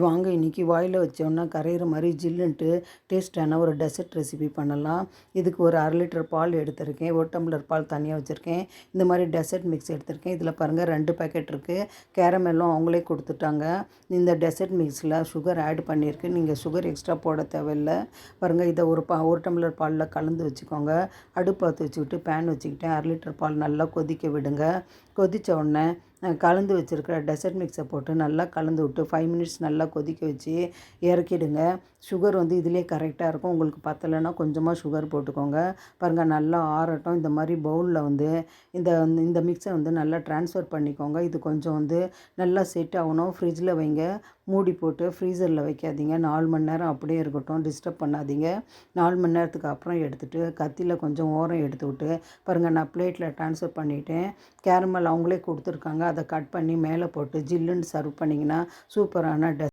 வாங்க இன்றைக்கி வாயில் வச்சோன்னா கரையிற மாதிரி ஜில்லுன்ட்டு டேஸ்ட்டான ஒரு டெசர்ட் ரெசிபி பண்ணலாம். இதுக்கு ஒரு 1/2 லிட்டர் பால் எடுத்திருக்கேன். 1 டம்ளர் பால் தனியாக வச்சுருக்கேன். இந்த மாதிரி டெசர்ட் மிக்ஸ் எடுத்திருக்கேன். இதில் பாருங்கள் 2 பேக்கெட் இருக்குது. கேரமெல்லும் அவங்களே கொடுத்துட்டாங்க. இந்த டெசர்ட் மிக்ஸில் சுகர் ஆட் பண்ணியிருக்கு. நீங்கள் சுகர் எக்ஸ்ட்ரா போட தேவையில்லை. பாருங்கள், இதை ஒரு டம்ளர் பாலில் கலந்து வச்சுக்கோங்க. அடுப்பு பற்ற வச்சுக்கிட்டு பேன் வச்சுக்கிட்டேன். 1/2 லிட்டர் பால் நல்லா கொதிக்க விடுங்க. கொதித்த உடனே கலந்து வச்சுருக்கிற டெசர்ட் மிக்ஸை போட்டு நல்லா கலந்து விட்டு 5 மினிட்ஸ் நல்லா கொதிக்க வச்சு இறக்கிடுங்க. சுகர் இதிலே கரெக்டாக இருக்கும். உங்களுக்கு பத்தலைன்னா கொஞ்சமாக சுகர் போட்டுக்கோங்க. பாருங்கள், நல்லா ஆறட்டும். இந்த மாதிரி பவுலில் இந்த இந்த மிக்ஸை நல்லா ட்ரான்ஸ்ஃபர் பண்ணிக்கோங்க. இது கொஞ்சம் நல்லா செட் ஆகணும். ஃப்ரிட்ஜில் வைங்க. மூடி போட்டு ஃப்ரீசரில் வைக்காதீங்க. 4 மணி நேரம் அப்படியே இருக்கட்டும். டிஸ்டர்ப் பண்ணாதீங்க. 4 மணி நேரத்துக்கு அப்புறம் எடுத்துகிட்டு கத்தியில் கொஞ்சம் ஓரம் எடுத்து விட்டு பாருங்கள், நான் பிளேட்டில் ட்ரான்ஸ்ஃபர் பண்ணிவிட்டேன். கேரமல் அவங்களே கொடுத்துருக்காங்க. அதை கட் பண்ணி மேலே போட்டு ஜில்லுன்னு சர்வ் பண்ணிங்கன்னா சூப்பரான